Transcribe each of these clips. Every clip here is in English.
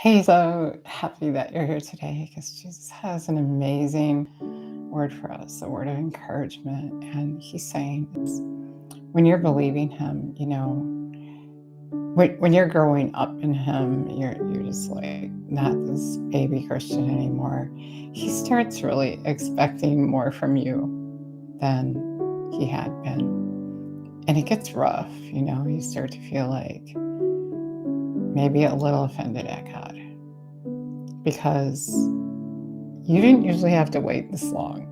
Hey, so happy that you're here today because Jesus has an amazing word for us, a word of encouragement. And he's saying it's when you're believing him, when you're growing up in him, you're just like not this baby Christian anymore. He starts really expecting more from you than he had been. And it gets rough, you start to feel like maybe a little offended at God because you didn't usually have to wait this long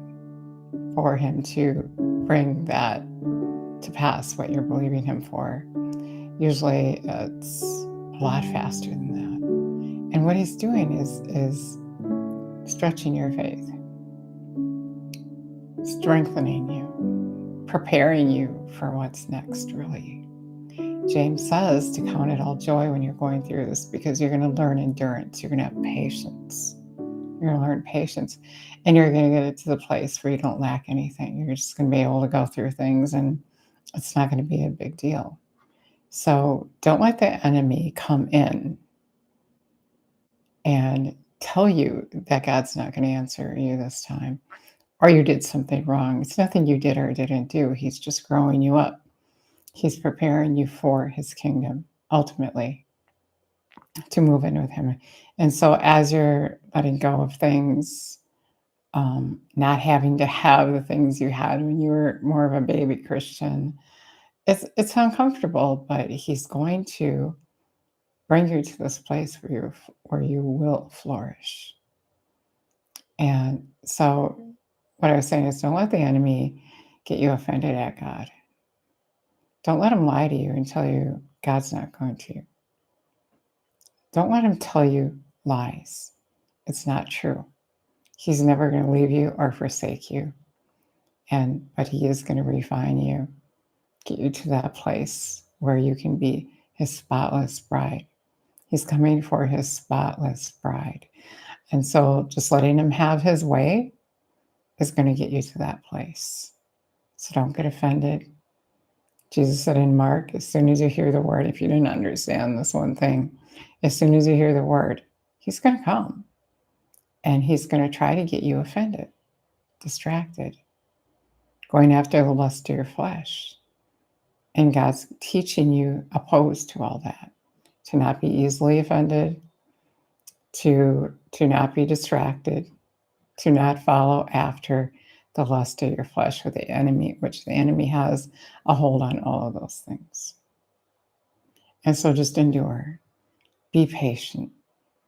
for him to bring that to pass, what you're believing him for. Usually it's a lot faster than that. And what he's doing is stretching your faith, strengthening you, preparing you for what's next, really. James says to count it all joy when you're going through this because you're going to learn endurance. You're going to have patience. You're going to learn patience, and you're going to get it to the place where you don't lack anything. You're just going to be able to go through things, and it's not going to be a big deal. So don't let the enemy come in and tell you that God's not going to answer you this time, or you did something wrong. It's nothing you did or didn't do. He's just growing you up. He's preparing you for his kingdom, ultimately, to move in with him. And so as you're letting go of things, not having to have the things you had when you were more of a baby Christian, it's uncomfortable, but he's going to bring you to this place where you will flourish. And so what I was saying is don't let the enemy get you offended at God. Don't let him lie to you and tell you God's not going to. Don't let him tell you lies. It's not true. He's never going to leave you or forsake you. But he is going to refine you, get you to that place where you can be his spotless bride. He's coming for his spotless bride. And so just letting him have his way is going to get you to that place. So don't get offended. Jesus said in Mark, as soon as you hear the word, if you didn't understand this one thing, as soon as you hear the word, he's going to come and he's going to try to get you offended, distracted, going after the lust of your flesh. And God's teaching you opposed to all that, to not be easily offended, to not be distracted, to not follow after the lust of your flesh or the enemy, which the enemy has a hold on all of those things. And so just endure, be patient,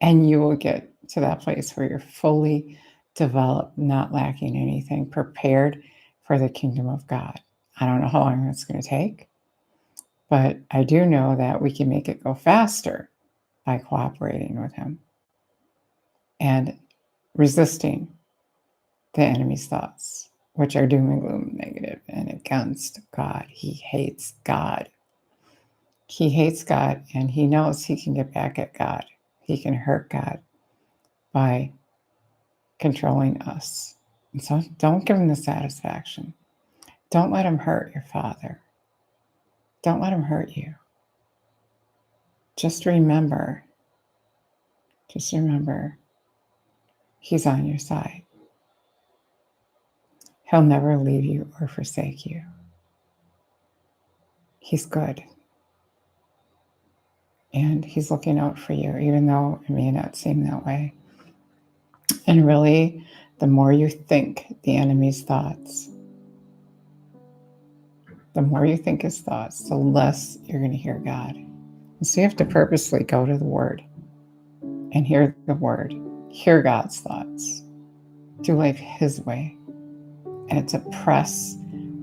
and you will get to that place where you're fully developed, not lacking anything, prepared for the kingdom of God. I don't know how long it's going to take, but I do know that we can make it go faster by cooperating with him and resisting the enemy's thoughts, which are doom and gloom, negative and against God. He hates God. He hates God, and he knows he can get back at God. He can hurt God by controlling us. And so don't give him the satisfaction. Don't let him hurt your Father. Don't let him hurt you. Just remember, he's on your side. He'll never leave you or forsake you. He's good. And he's looking out for you, even though it may not seem that way. And really, the more you think the enemy's thoughts, the more you think his thoughts, the less you're going to hear God. And so you have to purposely go to the Word and hear the Word, hear God's thoughts, do life his way. And it's a press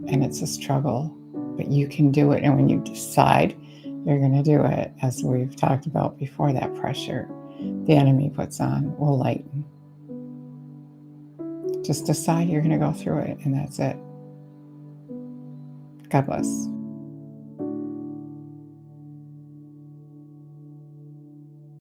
and it's a struggle, but you can do it. And when you decide you're going to do it, as we've talked about before, that pressure the enemy puts on will lighten. Just decide you're going to go through it, and that's it. God bless.